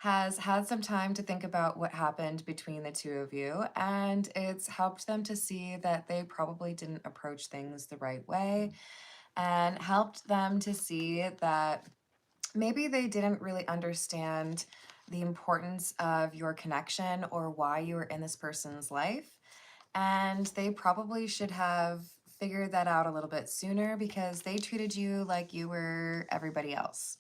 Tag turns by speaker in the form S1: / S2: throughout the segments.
S1: has had some time to think about what happened between the two of you, and it's helped them to see that they probably didn't approach things the right way, and helped them to see that maybe they didn't really understand the importance of your connection or why you were in this person's life. And they probably should have figured that out a little bit sooner because they treated you like you were everybody else.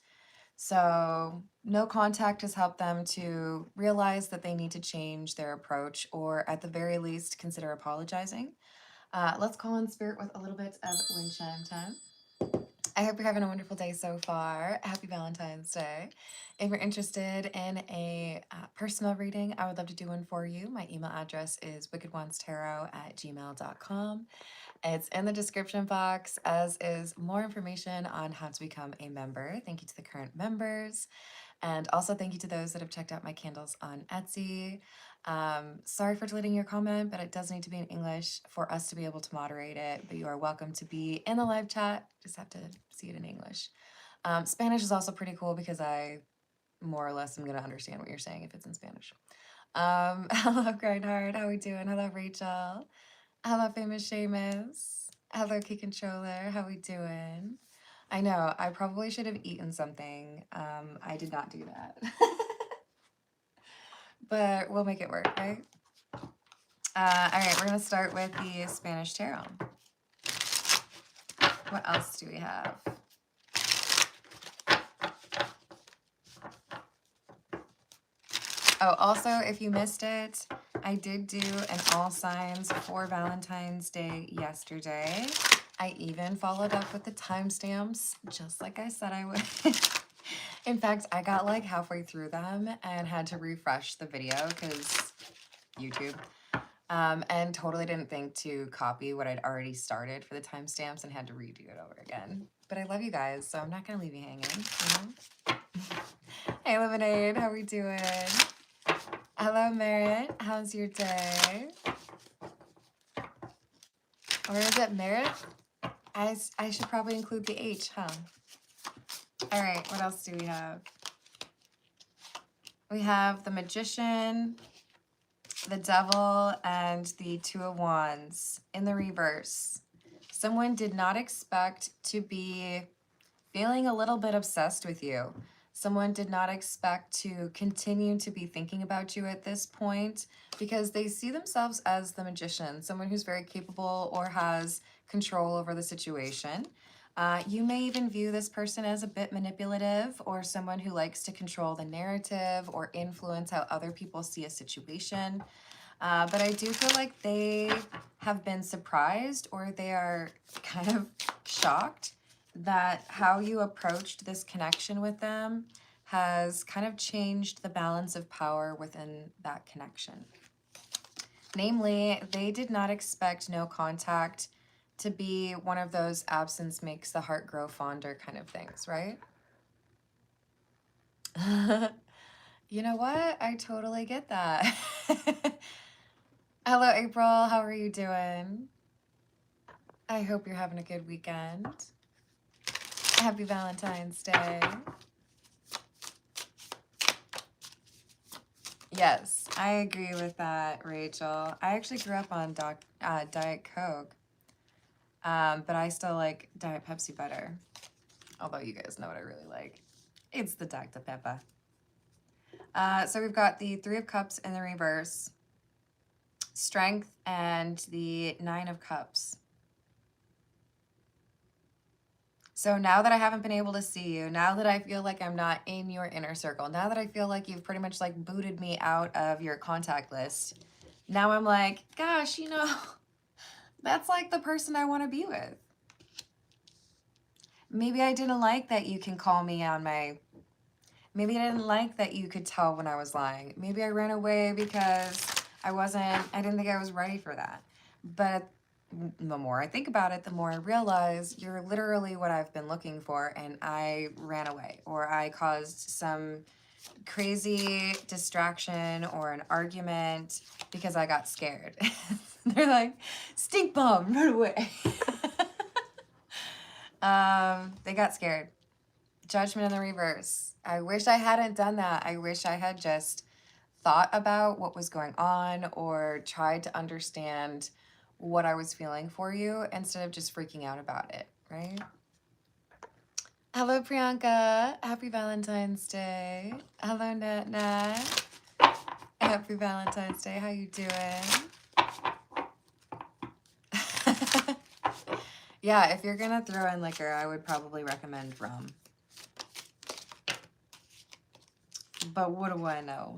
S1: So, no contact has helped them to realize that they need to change their approach or, at the very least, consider apologizing. Let's call in spirit with a little bit of wind chime time. I hope you're having a wonderful day so far. Happy Valentine's Day. If you're interested in a personal reading, I would love to do one for you. My email address is wickedonestarot@gmail.com. It's in the description box, as is more information on how to become a member. Thank you to the current members. And also thank you to those that have checked out my candles on Etsy. Sorry for deleting your comment, but it does need to be in English for us to be able to moderate it. But you are welcome to be in the live chat. Just have to see it in English. Spanish is also pretty cool because I more or less am going to understand what you're saying if it's in Spanish. Hello, Grindheart. How we doing? Hello, Rachel. Hello, Famous Seamus. Hello, Key Controller. How we doing? I know, I probably should have eaten something. I did not do that. But we'll make it work, right? All right, we're going to start with the Spanish Tarot. What else do we have? Oh, also, if you missed it, I did do an all signs for Valentine's Day yesterday. I even followed up with the timestamps, just like I said I would. In fact, I got like halfway through them and had to refresh the video because YouTube, and totally didn't think to copy what I'd already started for the timestamps and had to redo it over again. But I love you guys, so I'm not going to leave you hanging, you know? Hey, Lemonade, how we doing? Hello, Merritt. How's your day? Or is it Merritt? I should probably include the H, huh? All right, what else do we have? We have the Magician, the Devil, and the Two of Wands in the reverse. Someone did not expect to be feeling a little bit obsessed with you. Someone did not expect to continue to be thinking about you at this point because they see themselves as the Magician, someone who's very capable or has control over the situation. You may even view this person as a bit manipulative or someone who likes to control the narrative or influence how other people see a situation. But I do feel like they have been surprised or they are kind of shocked that how you approached this connection with them has kind of changed the balance of power within that connection. Namely, they did not expect no contact to be one of those absence makes the heart grow fonder kind of things, right? You know what? I totally get that. Hello, April. How are you doing? I hope you're having a good weekend. Happy Valentine's Day. Yes, I agree with that, Rachel. I actually grew up on Diet Coke, but I still like Diet Pepsi better. Although you guys know what I really like. It's the Dr. Pepper. So we've got the Three of Cups in the reverse, Strength, and the Nine of Cups. So now that I haven't been able to see you, now that I feel like I'm not in your inner circle, now that I feel like you've pretty much like booted me out of your contact list, now I'm like, gosh, you know, that's like the person I want to be with. Maybe I didn't like that you can call me on my... Maybe I didn't like that you could tell when I was lying. Maybe I ran away because I didn't think I was ready for that. But the more I think about it, the more I realize you're literally what I've been looking for, and I ran away, or I caused some crazy distraction or an argument because I got scared. They're like, stink bomb, run away. They got scared. Judgment in the reverse. I wish I hadn't done that. I wish I had just thought about what was going on or tried to understand what I was feeling for you instead of just freaking out about it, right? Hello, Priyanka. Happy Valentine's Day. Hello, Nat Nat. Happy Valentine's Day. How you doing? Yeah, if you're gonna throw in liquor, I would probably recommend rum. But what do I know?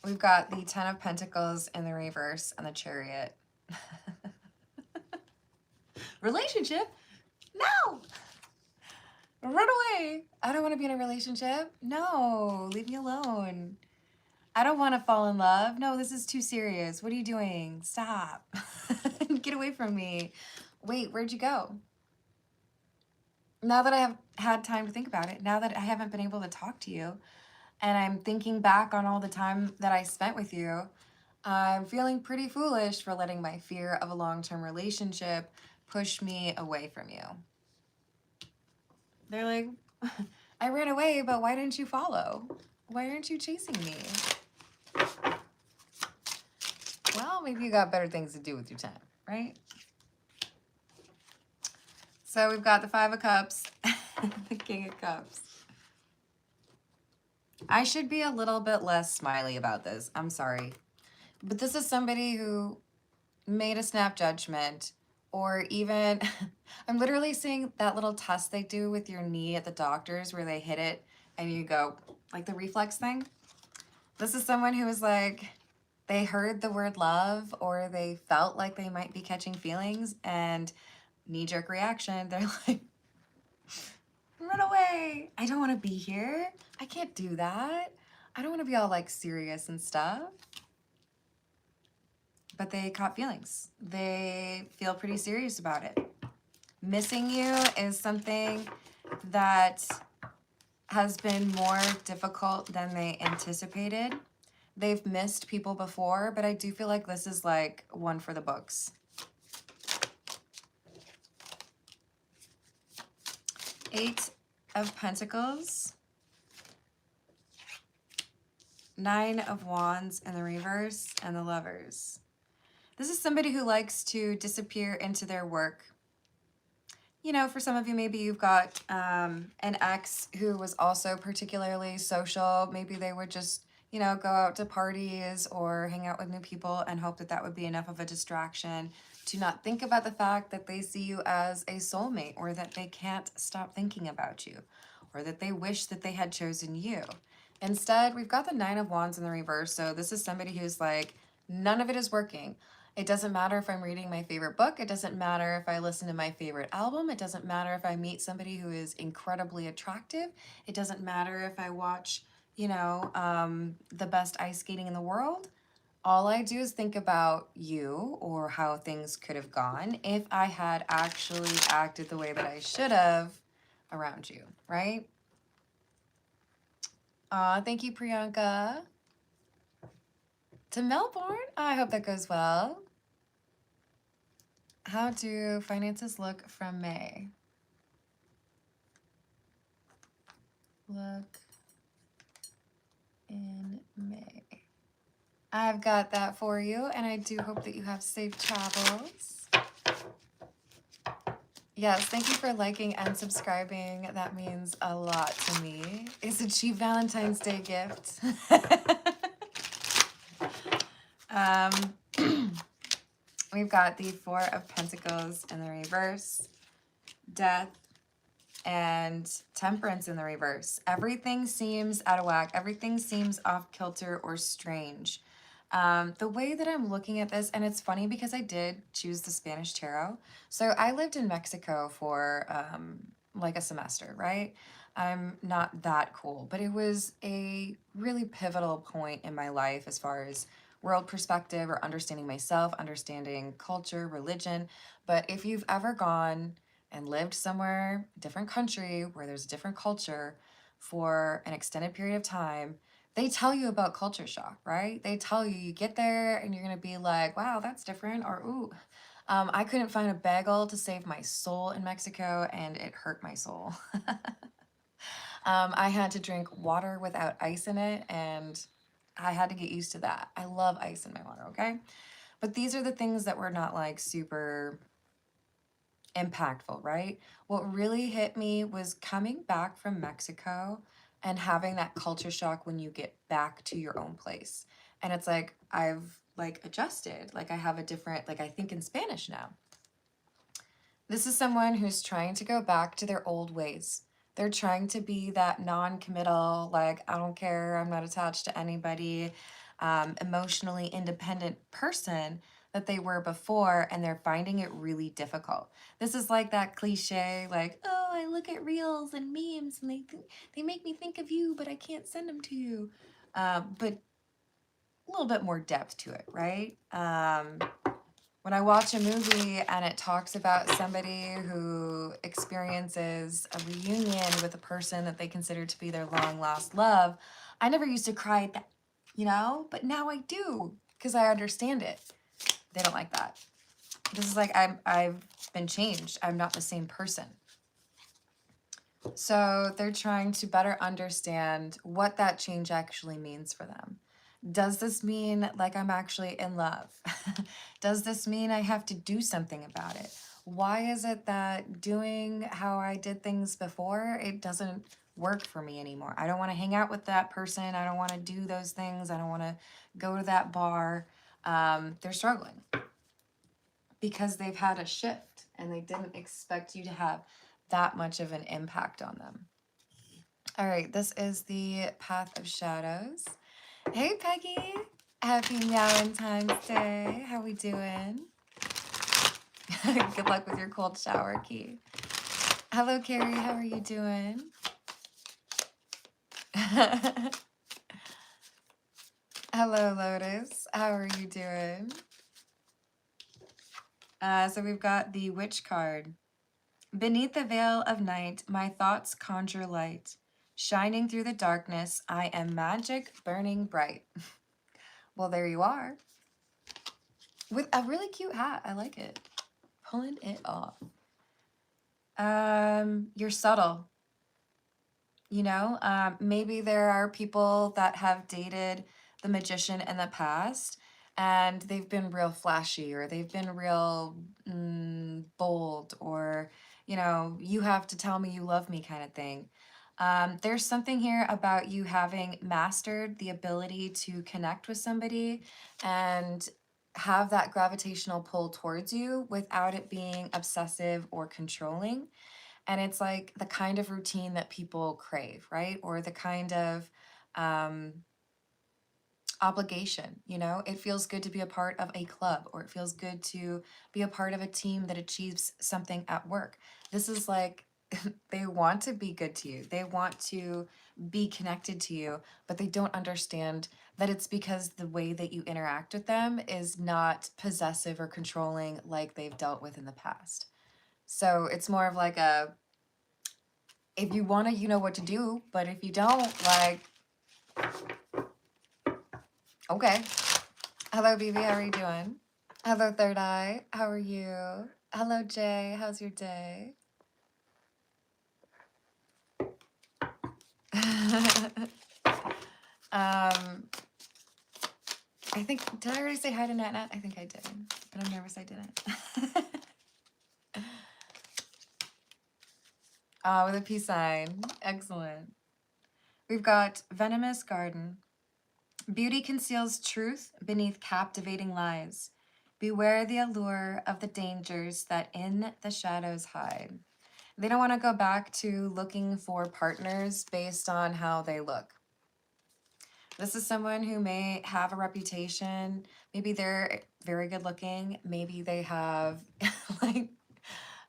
S1: We've got the Ten of Pentacles in the reverse and the Chariot. Relationship? No! Run away! I don't want to be in a relationship. No, leave me alone. I don't want to fall in love. No, this is too serious. What are you doing? Stop. Get away from me. Wait, where'd you go? Now that I have had time to think about it, now that I haven't been able to talk to you, and I'm thinking back on all the time that I spent with you, I'm feeling pretty foolish for letting my fear of a long-term relationship push me away from you. They're like, I ran away, but why didn't you follow? Why aren't you chasing me? Well, maybe you got better things to do with your time, right? So we've got the Five of Cups, the King of Cups. I should be a little bit less smiley about this. I'm sorry. But this is somebody who made a snap judgment, or even, I'm literally seeing that little test they do with your knee at the doctor's where they hit it and you go, like the reflex thing. This is someone who was like, they heard the word love or they felt like they might be catching feelings and knee-jerk reaction. They're like, run away. I don't want to be here. I can't do that. I don't want to be all like serious and stuff. But they caught feelings. They feel pretty serious about it. Missing you is something that has been more difficult than they anticipated. They've missed people before, but I do feel like this is like one for the books. Eight of Pentacles. Nine of Wands in the reverse and the Lovers. This is somebody who likes to disappear into their work. You know, for some of you, maybe you've got an ex who was also particularly social. Maybe they would just, you know, go out to parties or hang out with new people and hope that that would be enough of a distraction to not think about the fact that they see you as a soulmate, or that they can't stop thinking about you, or that they wish that they had chosen you. Instead, we've got the Nine of Wands in the reverse. So this is somebody who's like, none of it is working. It doesn't matter if I'm reading my favorite book. It doesn't matter if I listen to my favorite album. It doesn't matter if I meet somebody who is incredibly attractive. It doesn't matter if I watch, you know, the best ice skating in the world. All I do is think about you or how things could have gone if I had actually acted the way that I should have around you, right? Thank you, Priyanka. To Melbourne. I hope that goes well. How do finances look from May? Look in May. I've got that for you, and I do hope that you have safe travels. Yes, thank you for liking and subscribing. That means a lot to me. It's a cheap Valentine's Day gift. We've got the Four of Pentacles in the reverse, Death, and Temperance in the reverse. Everything seems out of whack. Everything seems off kilter or strange. The way that I'm looking at this, and it's funny because I did choose the Spanish tarot. So I lived in Mexico for like a semester, right? I'm not that cool, but it was a really pivotal point in my life as far as world perspective or understanding myself, understanding culture, religion. But if you've ever gone and lived somewhere, a different country where there's a different culture for an extended period of time, they tell you about culture shock, right? They tell you, you get there and you're going to be like, wow, that's different. Or, ooh, I couldn't find a bagel to save my soul in Mexico, and it hurt my soul. I had to drink water without ice in it, and I had to get used to that. I love ice in my water, okay? But these are the things that were not like super impactful, right? What really hit me was coming back from Mexico and having that culture shock when you get back to your own place. And it's like, I've like adjusted, like I have a different, like I think in Spanish now. This is someone who's trying to go back to their old ways. They're trying to be that non-committal, like, I don't care, I'm not attached to anybody, emotionally independent person that they were before, and they're finding it really difficult. This is like that cliche, like, oh, I look at reels and memes and they make me think of you, but I can't send them to you. But a little bit more depth to it, right? When I watch a movie and it talks about somebody who experiences a reunion with a person that they consider to be their long lost love, I never used to cry at that, but now I do because I understand it. They don't like that. This is like I've been changed. I'm not the same person. So they're trying to better understand what that change actually means for them. Does this mean like I'm actually in love? Does this mean I have to do something about it? Why is it that doing how I did things before, it doesn't work for me anymore? I don't want to hang out with that person. I don't want to do those things. I don't want to go to that bar. They're struggling because they've had a shift and they didn't expect you to have that much of an impact on them. All right, this is the Path of Shadows. Hey, Peggy. Happy Valentine's Day. How we doing? Good luck with your cold shower, Key. Hello, Carrie. How are you doing? Hello, Lotus. How are you doing? So we've got the Witch card. Beneath the veil of night, my thoughts conjure light. Shining through the darkness, I am magic burning bright. Well, there you are. With a really cute hat. I like it. Pulling it off. You're subtle. Maybe there are people that have dated the magician in the past and they've been real flashy or they've been real bold or, you have to tell me you love me kind of thing. There's something here about you having mastered the ability to connect with somebody and have that gravitational pull towards you without it being obsessive or controlling. And it's like the kind of routine that people crave, right? Or the kind of obligation, It feels good to be a part of a club, or it feels good to be a part of a team that achieves something at work. This is like they want to be good to you. They want to be connected to you, but they don't understand that it's because the way that you interact with them is not possessive or controlling like they've dealt with in the past. So it's more of like if you want to, you know what to do, but if you don't, like, okay. Hello, BB, how are you doing? Hello, Third Eye, how are you? Hello, Jay, how's your day? I think, did I already say hi to Nat Nat? I think I did, but I'm nervous I didn't. With a peace sign. Excellent. We've got Venomous Garden. Beauty conceals truth beneath captivating lies. Beware the allure of the dangers that in the shadows hide. They don't want to go back to looking for partners based on how they look. This is someone who may have a reputation. Maybe they're very good looking. Maybe they have like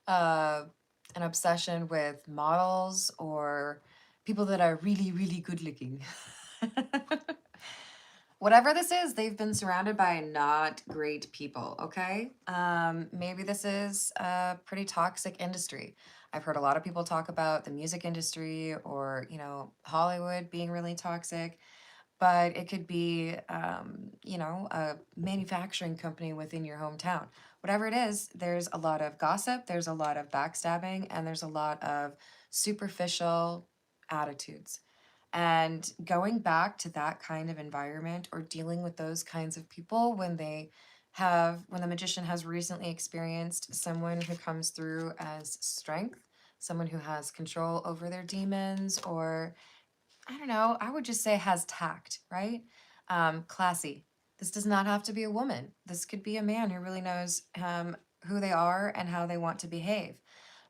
S1: an obsession with models or people that are really, really good looking. Whatever this is, they've been surrounded by not great people, okay? Maybe this is a pretty toxic industry. I've heard a lot of people talk about the music industry or, Hollywood being really toxic, but it could be, a manufacturing company within your hometown. whatever it is, there's a lot of gossip, there's a lot of backstabbing, and there's a lot of superficial attitudes. And going back to that kind of environment or dealing with those kinds of people when when the magician has recently experienced someone who comes through as strength, someone who has control over their demons, or I don't know, I would just say has tact, right? Classy. This does not have to be a woman. This could be a man who really knows who they are and how they want to behave.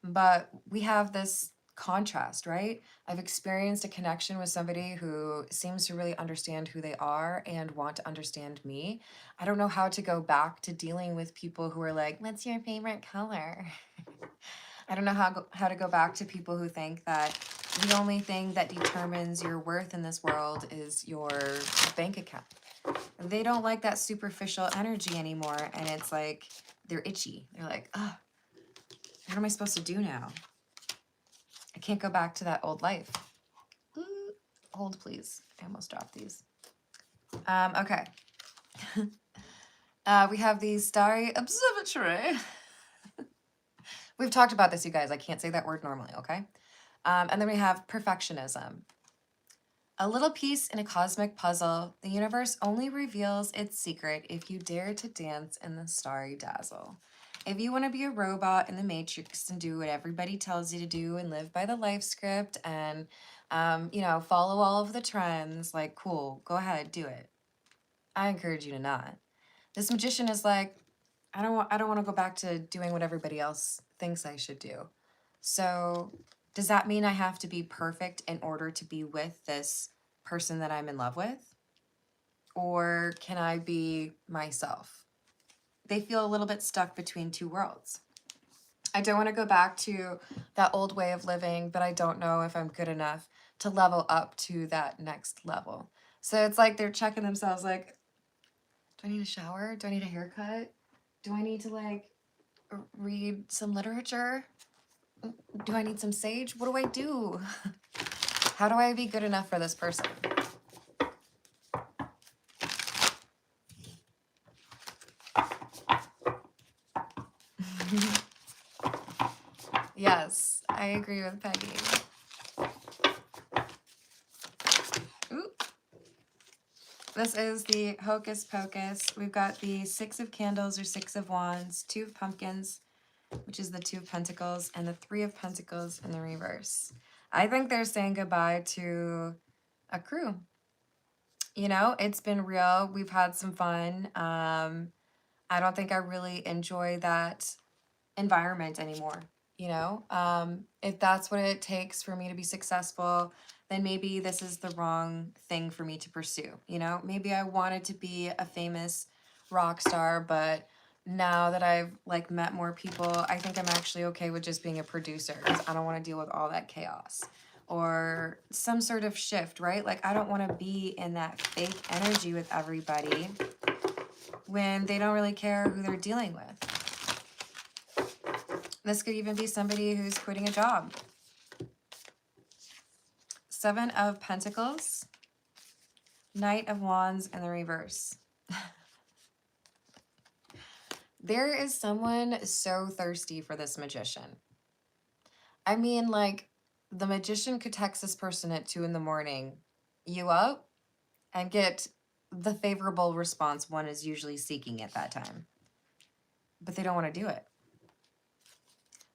S1: But we have this contrast, right? I've experienced a connection with somebody who seems to really understand who they are and want to understand me. I don't know how to go back to dealing with people who are like, what's your favorite color? I don't know how to go back to people who think that the only thing that determines your worth in this world is your bank account. They don't like that superficial energy anymore, and it's like they're itchy. They're like, oh, what am I supposed to do now? I can't go back to that old life. Hold, please. I almost dropped these. Okay. We have the Starry Observatory. We've talked about this, you guys. I can't say that word normally, okay? And then we have perfectionism. A little piece in a cosmic puzzle. The universe only reveals its secret if you dare to dance in the starry dazzle. If you want to be a robot in the Matrix and do what everybody tells you to do and live by the life script and, you know, follow all of the trends, like, cool, go ahead, do it. I encourage you to not. This magician is like, I don't want to go back to doing what everybody else thinks I should do. So does that mean I have to be perfect in order to be with this person that I'm in love with? Or can I be myself? They feel a little bit stuck between two worlds. I don't want to go back to that old way of living, but I don't know if I'm good enough to level up to that next level. So it's like they're checking themselves like, do I need a shower? Do I need a haircut? Do I need to like read some literature? Do I need some sage? What do I do? How do I be good enough for this person? Yes, I agree with Peggy. Ooh. This is the Hocus Pocus. We've got the Six of Candles or Six of Wands, Two of Pumpkins, which is the Two of Pentacles, and the Three of Pentacles in the reverse. I think they're saying goodbye to a crew. You know, it's been real. We've had some fun. I don't think I really enjoy that environment anymore. You know, if that's what it takes for me to be successful, then maybe this is the wrong thing for me to pursue. You know, maybe I wanted to be a famous rock star, but now that I've like met more people, I think I'm actually okay with just being a producer because I don't want to deal with all that chaos or some sort of shift, right? Like I don't want to be in that fake energy with everybody when they don't really care who they're dealing with. This could even be somebody who's quitting a job. Seven of Pentacles, Knight of Wands in the reverse. There is someone so thirsty for this magician. I mean, like, the magician could text this person at 2 a.m, you up? And get the favorable response one is usually seeking at that time. But they don't want to do it.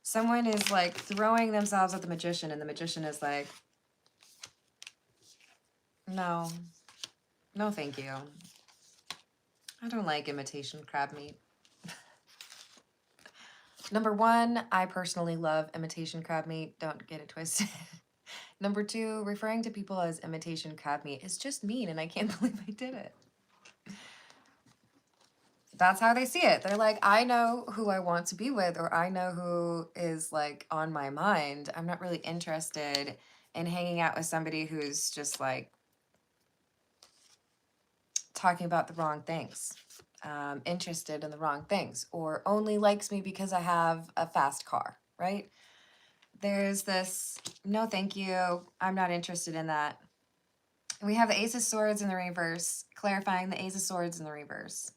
S1: Someone is like throwing themselves at the magician and the magician is like, no, no thank you. I don't like imitation crab meat. Number one, I personally love imitation crab meat. Don't get it twisted. Number two, referring to people as imitation crab meat is just mean and I can't believe I did it. That's how they see it. They're like, I know who I want to be with, or I know who is like on my mind. I'm not really interested in hanging out with somebody who's just like talking about the wrong things, interested in the wrong things, or only likes me because I have a fast car, right? There's this, no thank you, I'm not interested in that. We have the Ace of Swords in the reverse, clarifying the Ace of Swords in the reverse.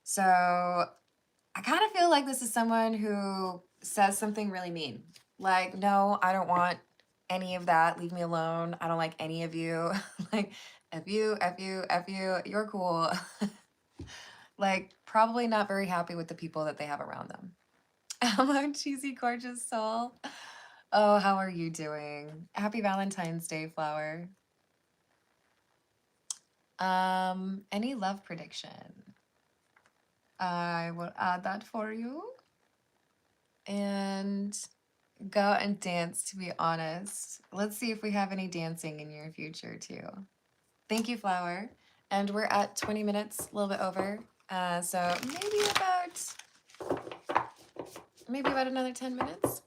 S1: So I kind of feel like this is someone who says something really mean. Like, no, I don't want any of that. Leave me alone. I don't like any of you. Like, F you, F you, F you, you're cool. Like, probably not very happy with the people that they have around them. Hello, cheesy, gorgeous soul. Oh, how are you doing? Happy Valentine's Day, flower. Any love prediction? I will add that for you. And go and dance, to be honest. Let's see if we have any dancing in your future, too. Thank you, flower. And we're at 20 minutes, a little bit over. So maybe about another 10 minutes.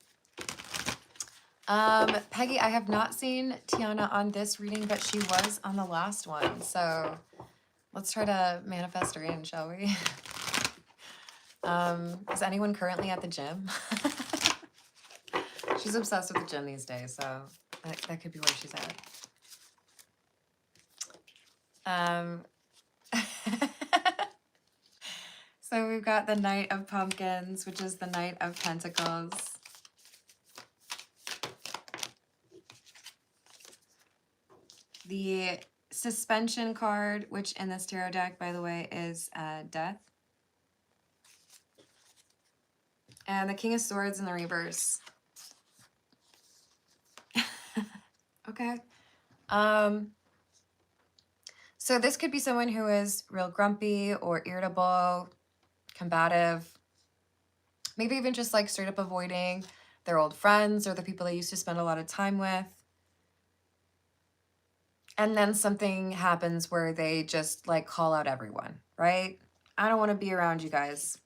S1: Peggy, I have not seen Tiana on this reading, but she was on the last one. So let's try to manifest her in, shall we? Is anyone currently at the gym? She's obsessed with the gym these days, so that could be where she's at. So we've got the Knight of Pumpkins, which is the Knight of Pentacles. The Suspension card, which in this tarot deck, by the way, is Death. And the King of Swords in the reverse. Okay. So this could be someone who is real grumpy or irritable, combative, maybe even just like straight up avoiding their old friends or the people they used to spend a lot of time with. And then something happens where they just like call out everyone, right? I don't want to be around you guys.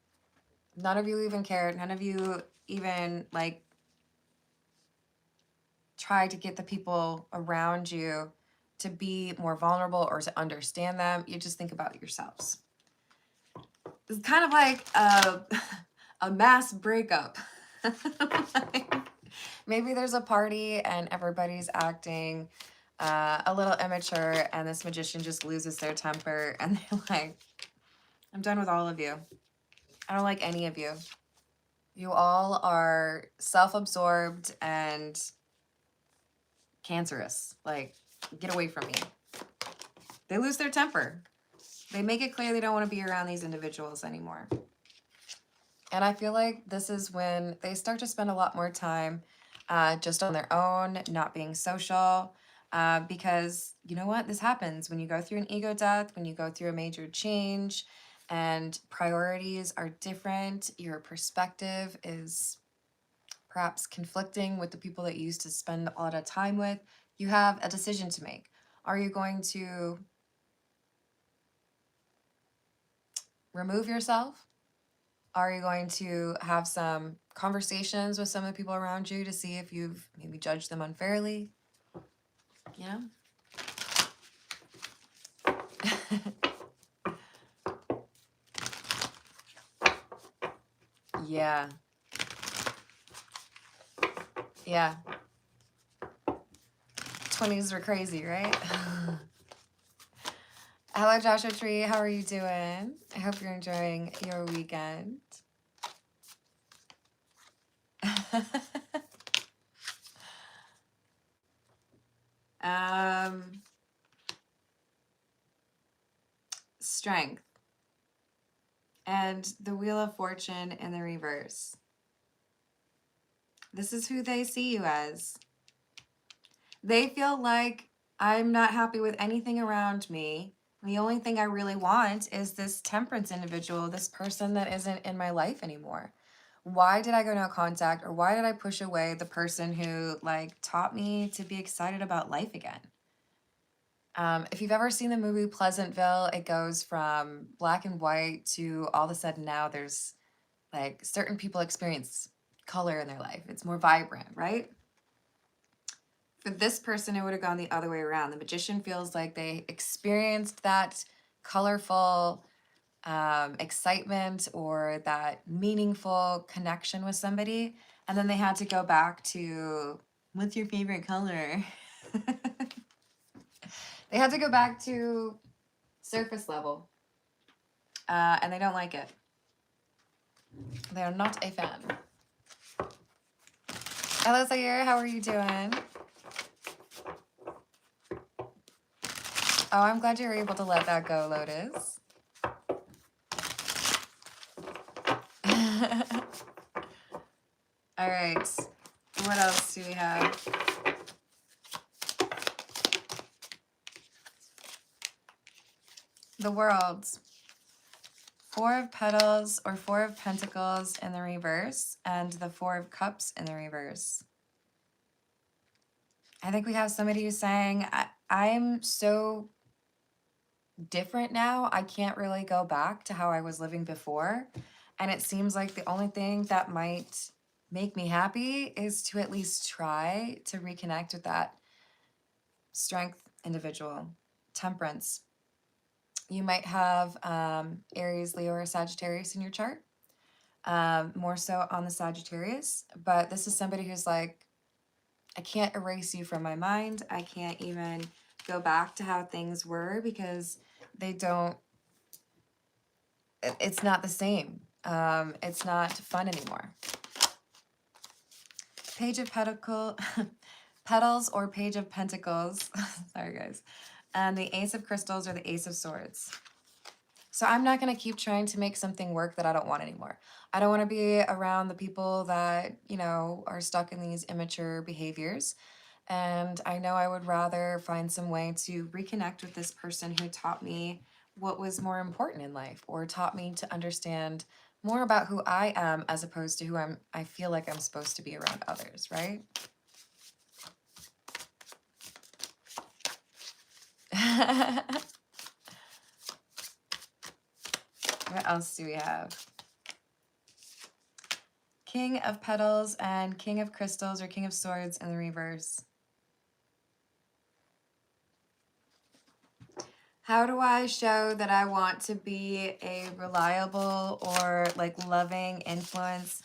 S1: None of you even care. None of you even like try to get the people around you to be more vulnerable or to understand them. You just think about yourselves. It's kind of like a mass breakup. Like, maybe there's a party and everybody's acting a little immature and this magician just loses their temper and they're like, I'm done with all of you. I don't like any of you. You all are self-absorbed and cancerous. Like, get away from me. They lose their temper. They make it clear they don't want to be around these individuals anymore. And I feel like this is when they start to spend a lot more time just on their own, not being social. Because you know what? This happens when you go through an ego death, when you go through a major change and priorities are different. Your perspective is perhaps conflicting with the people that you used to spend a lot of time with. You have a decision to make. Are you going to remove yourself? Are you going to have some conversations with some of the people around you to see if you've maybe judged them unfairly? Yeah. Yeah. Yeah. 20s were crazy, right? Hello, Joshua Tree. How are you doing? I hope you're enjoying your weekend. Strength. And the Wheel of Fortune in the reverse. This is who they see you as. They feel like I'm not happy with anything around me. The only thing I really want is this temperance individual, this person that isn't in my life anymore. Why did I go no contact, or why did I push away the person who like taught me to be excited about life again? If you've ever seen the movie Pleasantville, it goes from black and white to all of a sudden now there's like certain people experience color in their life. It's more vibrant, right? For this person, it would have gone the other way around. The magician feels like they experienced that colorful excitement or that meaningful connection with somebody, and then they had to go back to, what's your favorite color? They had to go back to surface level. and they don't like it. They are not a fan. Hello, Zaire. How are you doing? Oh, I'm glad you were able to let that go, Lotus. All right. What else do we have? The World. 4 of Petals or 4 of Pentacles in the reverse, and the 4 of Cups in the reverse. I think we have somebody who's saying, I'm so different now. I can't really go back to how I was living before. And it seems like the only thing that might make me happy is to at least try to reconnect with that strength individual. Temperance. You might have Aries, Leo, or Sagittarius in your chart. More so on the Sagittarius. But this is somebody who's like, I can't erase you from my mind. I can't even go back to how things were because they don't, it's not the same. It's not fun anymore. Page of Petals or Page of Pentacles. Sorry, guys. And the Ace of Crystals or the Ace of Swords. So I'm not going to keep trying to make something work that I don't want anymore. I don't want to be around the people that, you know, are stuck in these immature behaviors. And I know I would rather find some way to reconnect with this person who taught me what was more important in life, or taught me to understand more about who I am as opposed to who I feel like I'm supposed to be around others, right? What else do we have? King of Petals and King of Crystals or King of Swords in the reverse. How do I show that I want to be a reliable or like loving influence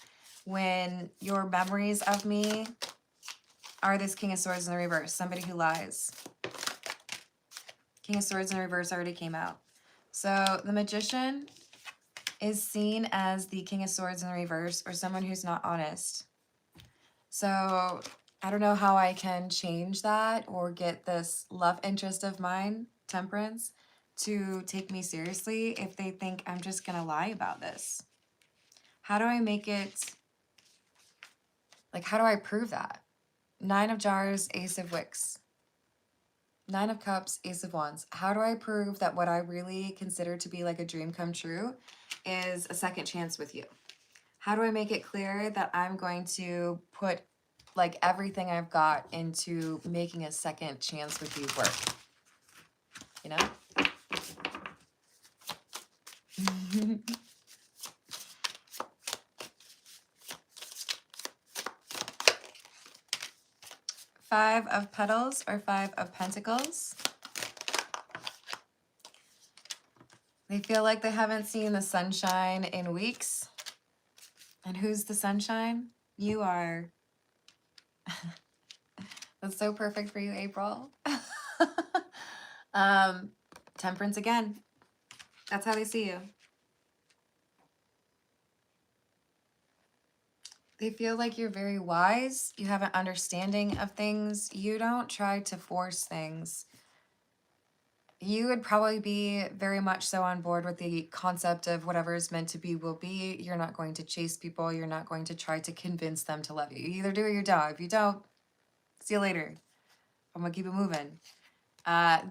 S1: when your memories of me are this King of Swords in the reverse? Somebody who lies. King of Swords in the reverse already came out. So the Magician is seen as the King of Swords in the reverse, or someone who's not honest. So I don't know how I can change that or get this love interest of mine, Temperance, to take me seriously if they think I'm just gonna lie about this. How do I make it, like, how do I prove that? 9 of Jars, Ace of Wicks. 9 of Cups, Ace of Wands. How do I prove that what I really consider to be like a dream come true is a second chance with you? How do I make it clear that I'm going to put like everything I've got into making a second chance with you work? You know? 5 of Petals or 5 of Pentacles. They feel like they haven't seen the sunshine in weeks. And who's the sunshine? You are. That's so perfect for you, April. Temperance again. That's how they see you. They feel like you're very wise. You have an understanding of things. You don't try to force things. You would probably be very much so on board with the concept of whatever is meant to be will be. You're not going to chase people. You're not going to try to convince them to love you. You either do or you don't. If you don't, see you later. I'm going to keep it moving.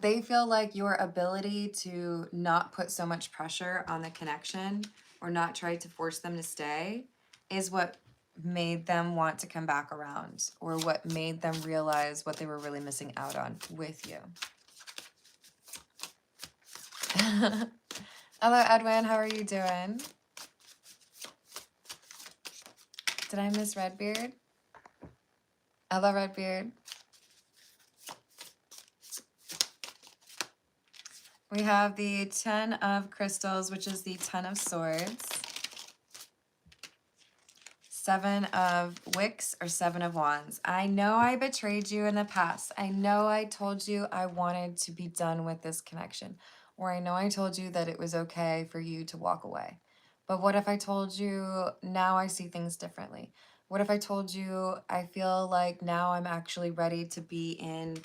S1: They feel like your ability to not put so much pressure on the connection or not try to force them to stay is what made them want to come back around, or what made them realize what they were really missing out on with you. Hello, Edwin. How are you doing? Did I miss Redbeard? Hello, Redbeard. We have the 10 of Crystals, which is the 10 of Swords. 7 of Wicks or 7 of Wands. I know I betrayed you in the past. I know I told you I wanted to be done with this connection. Or I know I told you that it was okay for you to walk away. But what if I told you now I see things differently? What if I told you I feel like now I'm actually ready to be in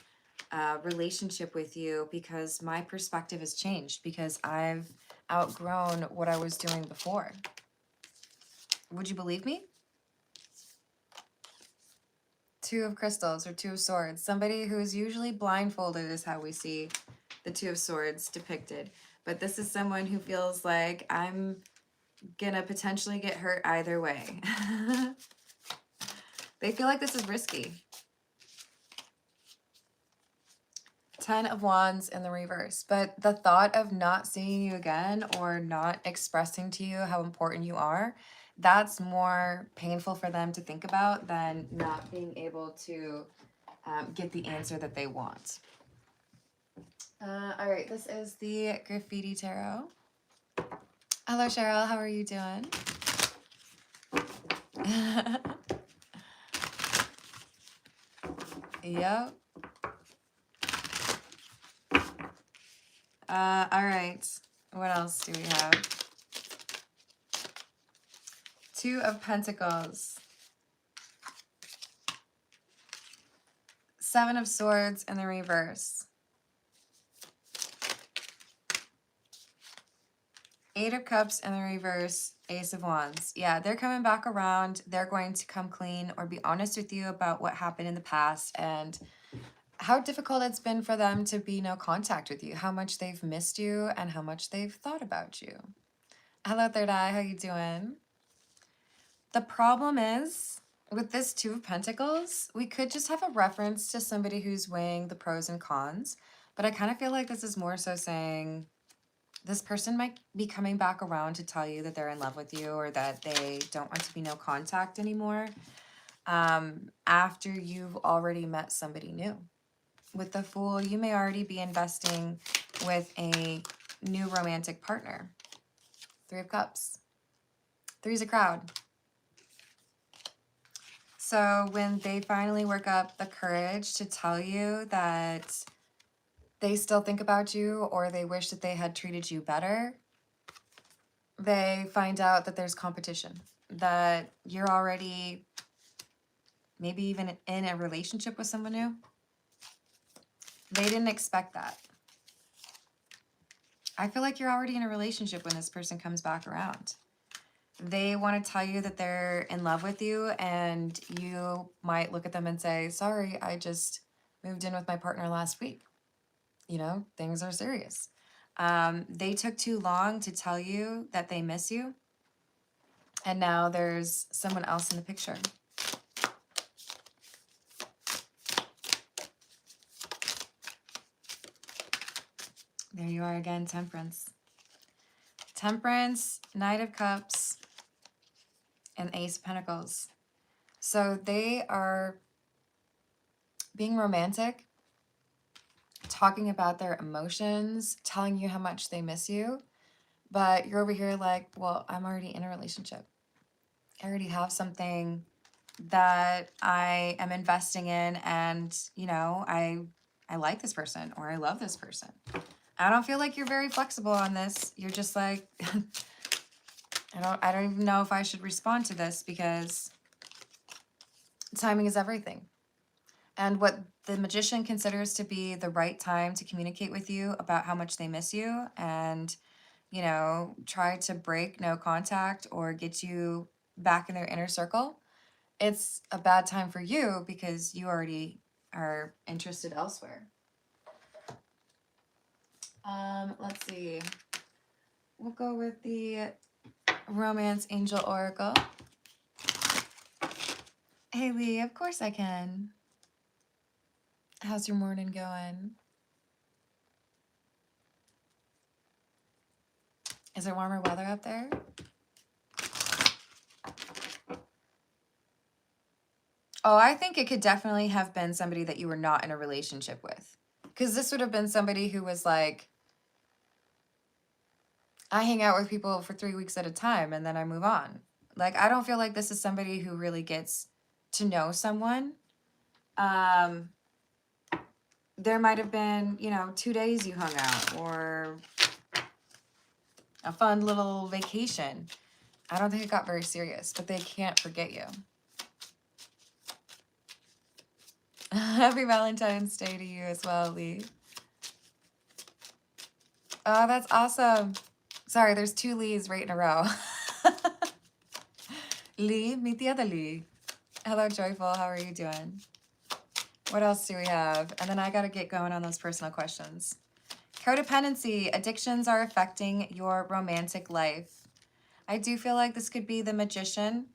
S1: a relationship with you because my perspective has changed because I've outgrown what I was doing before? Would you believe me? Two of crystals or two of swords. Somebody who's usually blindfolded is how we see the two of swords depicted. But this is someone who feels like I'm gonna potentially get hurt either way. They feel like this is risky. 10 of Wands in the reverse. But the thought of not seeing you again or not expressing to you how important you are, that's more painful for them to think about than not being able to get the answer that they want. All right, this is the Graffiti Tarot. Hello, Cheryl. How are you doing? Yep. All right. What else do we have? Two of Pentacles. Seven of Swords in the reverse. Eight of Cups in the reverse. Ace of Wands. Yeah, they're coming back around. They're going to come clean or be honest with you about what happened in the past and how difficult it's been for them to be no contact with you, how much they've missed you, and how much they've thought about you. Hello, Third Eye. How you doing? The problem is, with this Two of Pentacles, we could just have a reference to somebody who's weighing the pros and cons, but I kind of feel like this is more so saying this person might be coming back around to tell you that they're in love with you or that they don't want to be no contact anymore after you've already met somebody new. With the Fool, you may already be investing with a new romantic partner. Three of Cups. Three's a crowd. So when they finally work up the courage to tell you that they still think about you or they wish that they had treated you better, they find out that there's competition, that you're already maybe even in a relationship with someone new. They didn't expect that. I feel like you're already in a relationship when this person comes back around. They want to tell you that they're in love with you, and you might look at them and say, sorry, I just moved in with my partner last week. You know, things are serious. They took too long to tell you that they miss you, and now there's someone else in the picture. There you are again, Temperance. Temperance, Knight of Cups, and Ace of Pentacles. So they are being romantic, talking about their emotions, telling you how much they miss you, but you're over here like, well, I'm already in a relationship. I already have something that I am investing in, and you know, I like this person or I love this person. I don't feel like you're very flexible on this. You're just like I don't even know if I should respond to this because timing is everything. And what the Magician considers to be the right time to communicate with you about how much they miss you and, you know, try to break no contact or get you back in their inner circle, it's a bad time for you because you already are interested elsewhere. Let's see. We'll go with the Romance Angel Oracle. Hey, Lee, of course I can. How's your morning going? Is there warmer weather up there? Oh, I think it could definitely have been somebody that you were not in a relationship with. Because this would have been somebody who was like, I hang out with people for 3 weeks at a time and then I move on. Like, I don't feel like this is somebody who really gets to know someone. There might have been, you know, 2 days you hung out or a fun little vacation. I don't think it got very serious, but they can't forget you. Happy Valentine's Day to you as well, Lee. Oh, that's awesome. Sorry, there's 2 Lees right in a row. Lee, meet the other Lee. Hello, Joyful. How are you doing? What else do we have? And then I got to get going on those personal questions. Codependency. Addictions are affecting your romantic life. I do feel like this could be the Magician,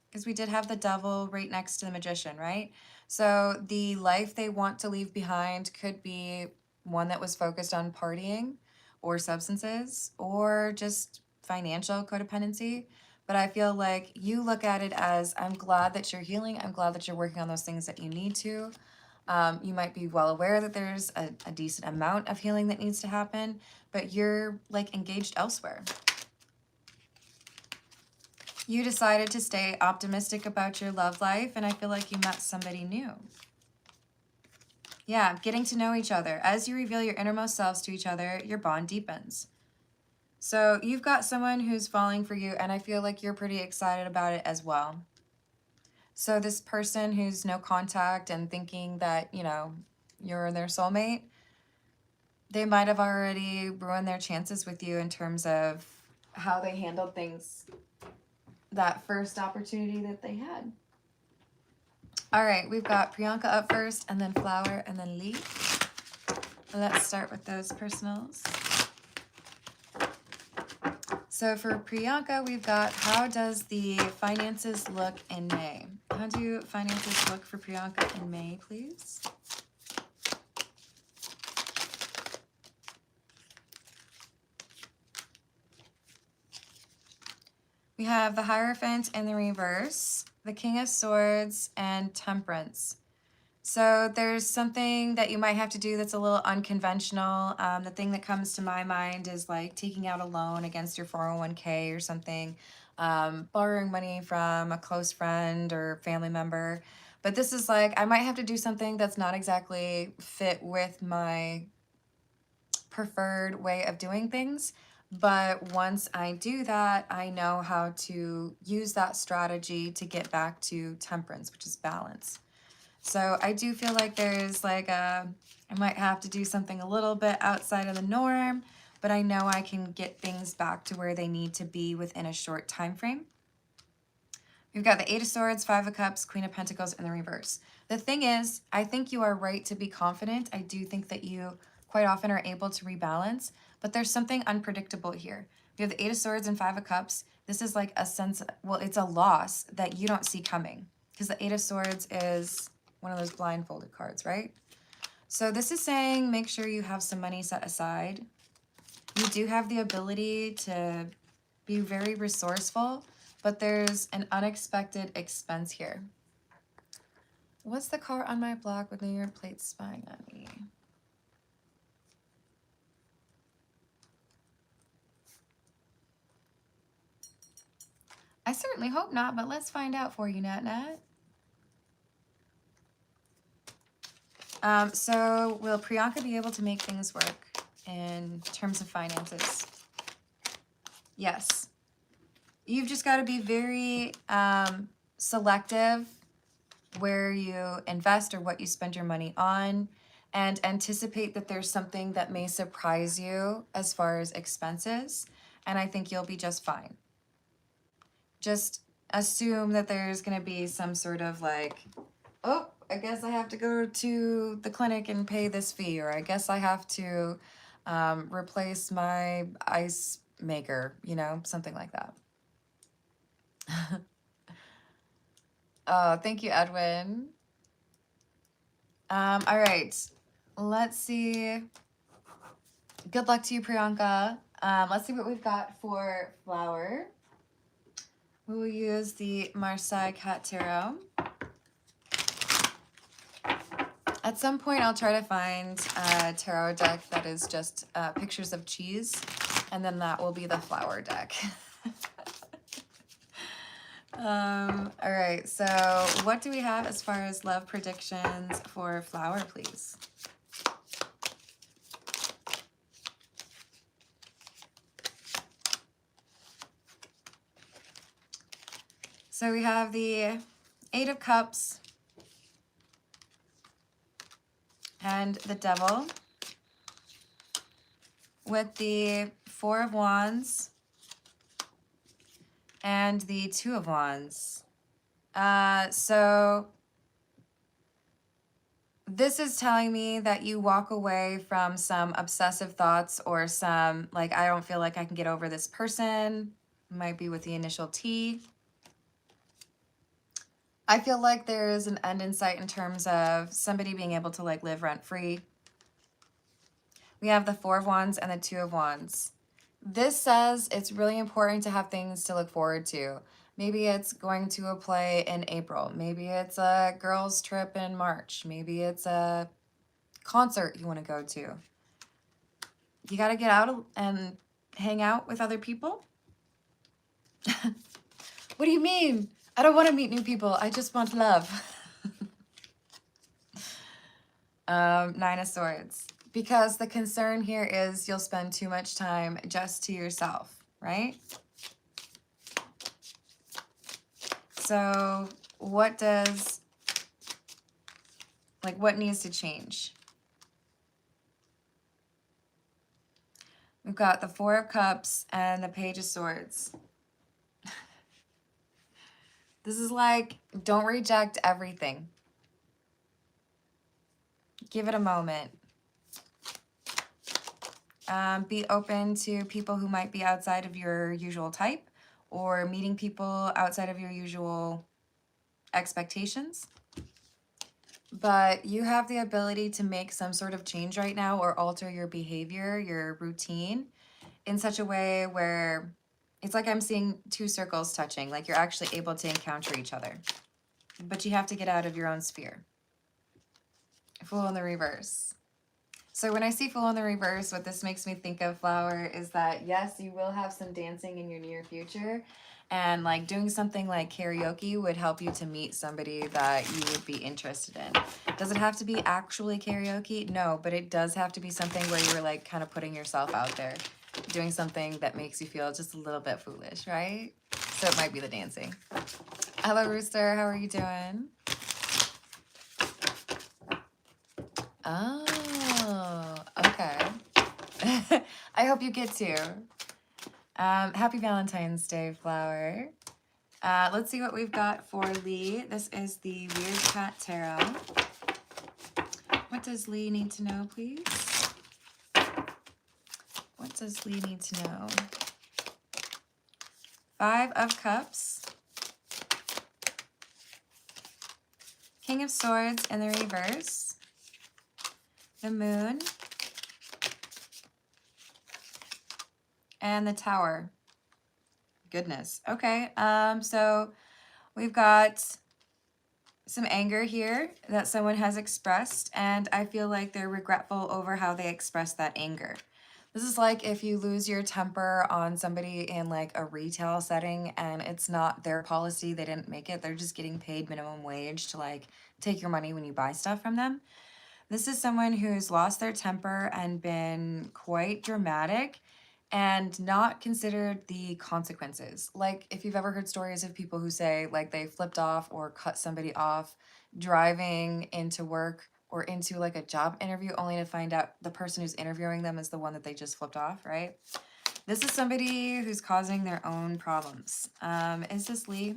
S1: because we did have the Devil right next to the Magician, right? So the life they want to leave behind could be one that was focused on partying or substances or just financial codependency. But I feel like you look at it as, I'm glad that you're healing. I'm glad that you're working on those things that you need to. You might be well aware that there's a decent amount of healing that needs to happen, but you're like engaged elsewhere. You decided to stay optimistic about your love life, and I feel like you met somebody new. Yeah, getting to know each other. As you reveal your innermost selves to each other, your bond deepens. So you've got someone who's falling for you, and I feel like you're pretty excited about it as well. So this person who's no contact and thinking that, you know, you're their soulmate, they might have already ruined their chances with you in terms of how they handled things that first opportunity that they had. All right, we've got Priyanka up first, and then Flower, and then Lee. Let's start with those personals. So for Priyanka, we've got, how does the finances look in May? How do finances look for Priyanka in May, please? We have the Hierophant in the reverse, the King of Swords, and Temperance. So there's something that you might have to do that's a little unconventional. The thing that comes to my mind is like taking out a loan against your 401k or something, borrowing money from a close friend or family member. But this is like, I might have to do something that's not exactly fit with my preferred way of doing things. But once I do that, I know how to use that strategy to get back to temperance, which is balance. So I do feel like there's like I might have to do something a little bit outside of the norm, but I know I can get things back to where they need to be within a short time frame. We've got the 8 of Swords, 5 of Cups, Queen of Pentacles in the reverse. The thing is, I think you are right to be confident. I do think that you quite often are able to rebalance, but there's something unpredictable here. We have the 8 of Swords and 5 of Cups. This is like a sense, well, it's a loss that you don't see coming, because the 8 of Swords is one of those blindfolded cards, right? So this is saying make sure you have some money set aside. You do have the ability to be very resourceful, but there's an unexpected expense here. What's the car on my block with New York plates spying on me? I certainly hope not, but let's find out for you, Nat Nat. So will Priyanka be able to make things work in terms of finances? Yes. You've just got to be very selective where you invest or what you spend your money on, and anticipate that there's something that may surprise you as far as expenses, and I think you'll be just fine. Just assume that there's going to be some sort of like, oh, I guess I have to go to the clinic and pay this fee, or I guess I have to replace my ice maker, you know, something like that. Oh, thank you, Edwin. All right, let's see. Good luck to you, Priyanka. Let's see what we've got for Flower. We will use the Marseille Cat Tarot. At some point, I'll try to find a tarot deck that is just pictures of cheese, and then that will be the Flower deck. All right, so what do we have as far as love predictions for Flower, please? So we have the 8 of Cups and the Devil with the 4 of Wands and the 2 of Wands. So this is telling me that you walk away from some obsessive thoughts or some, like, I don't feel like I can get over this person. Might be with the initial T. I feel like there is an end in sight in terms of somebody being able to, like, live rent-free. We have the 4 of Wands and the 2 of Wands. This says it's really important to have things to look forward to. Maybe it's going to a play in April. Maybe it's a girls' trip in March. Maybe it's a concert you want to go to. You got to get out and hang out with other people. What do you mean? I don't want to meet new people. I just want love. 9 of Swords. Because the concern here is you'll spend too much time just to yourself, right? So what does, like, what needs to change? We've got the 4 of Cups and the Page of Swords. This is like, don't reject everything. Give it a moment. Be open to people who might be outside of your usual type or meeting people outside of your usual expectations. But you have the ability to make some sort of change right now or alter your behavior, your routine in such a way where it's like I'm seeing 2 circles touching, like you're actually able to encounter each other. But you have to get out of your own sphere. Fool in the reverse. So when I see Fool in the reverse, what this makes me think of, Flower, is that yes, you will have some dancing in your near future. And like doing something like karaoke would help you to meet somebody that you would be interested in. Does it have to be actually karaoke? No, but it does have to be something where you're like kind of putting yourself out there. Doing something that makes you feel just a little bit foolish, right? So it might be the dancing. Hello, Rooster. How are you doing? Oh, okay. I hope you get to. Happy Valentine's Day, Flower. Let's see what we've got for Lee. This is the Weird Cat Tarot. What does Lee need to know, please? What does Lee need to know? 5 of Cups. King of Swords in the reverse. The Moon. And the Tower. Goodness. Okay. So we've got some anger here that someone has expressed, and I feel like they're regretful over how they expressed that anger. This is like if you lose your temper on somebody in like a retail setting and it's not their policy, they didn't make it, they're just getting paid minimum wage to like take your money when you buy stuff from them. This is someone who's lost their temper and been quite dramatic and not considered the consequences. Like if you've ever heard stories of people who say like they flipped off or cut somebody off driving into work or into like a job interview only to find out the person who's interviewing them is the one that they just flipped off, right? This is somebody who's causing their own problems. Is this Lee?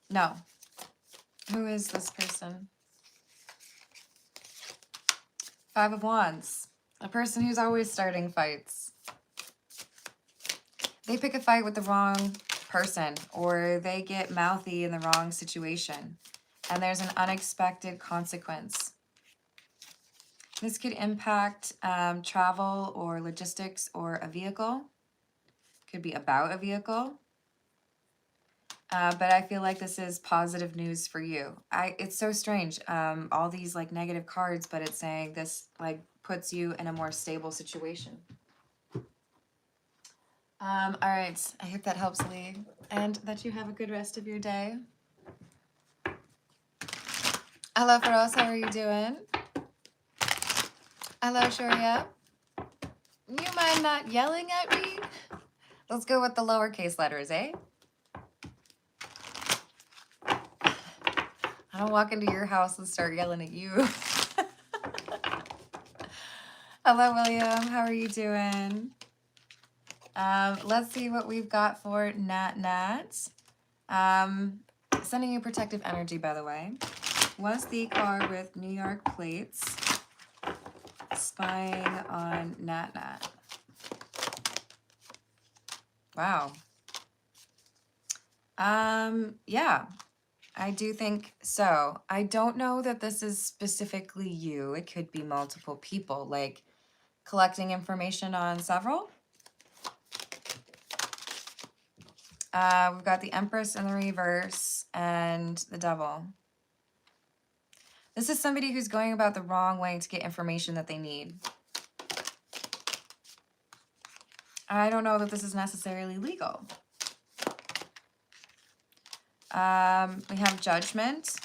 S1: No. Who is this person? 5 of Wands. A person who's always starting fights. They pick a fight with the wrong person or they get mouthy in the wrong situation and there's an unexpected consequence. This could impact travel or logistics or a vehicle. Could be about a vehicle. But I feel like this is positive news for you. It's so strange. All these like negative cards, but it's saying this like puts you in a more stable situation. All right. I hope that helps, Lee, and that you have a good rest of your day. Hello, Feroz. How are you doing? Hello, Sharia. You mind not yelling at me? Let's go with the lowercase letters, eh? I don't walk into your house and start yelling at you. Hello, William. How are you doing? Let's see what we've got for Nat. Sending you protective energy, by the way. Was the card with New York plates spying on Nat? Wow. Yeah, I do think so. I don't know that this is specifically you. It could be multiple people, like collecting information on several. We've got the Empress in the reverse and the Devil. This is somebody who's going about the wrong way to get information that they need. I don't know that this is necessarily legal. We have Judgment,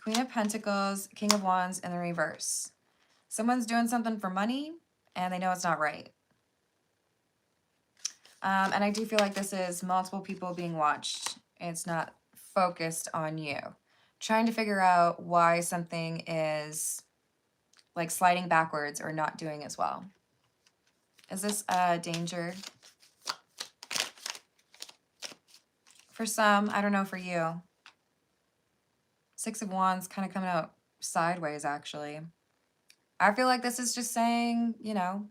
S1: Queen of Pentacles, King of Wands in the reverse. Someone's doing something for money and they know it's not right. And I do feel like this is multiple people being watched. It's not focused on you. Trying to figure out why something is like sliding backwards or not doing as well. Is this danger? For some, I don't know for you. Six of Wands kind of coming out sideways, actually. I feel like this is just saying, you know,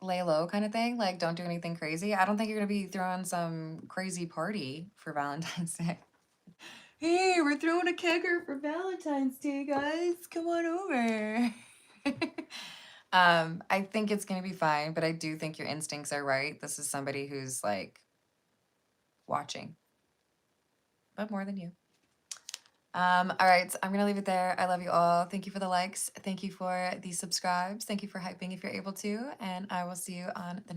S1: lay low kind of thing. Like, don't do anything crazy. I don't think you're going to be throwing some crazy party for Valentine's Day. Hey, we're throwing a kegger for Valentine's Day, guys. Come on over. I think it's going to be fine, but I do think your instincts are right. This is somebody who's like watching, but more than you. All right, I'm going to leave it there. I love you all. Thank you for the likes. Thank you for the subscribes. Thank you for hyping if you're able to, and I will see you on the next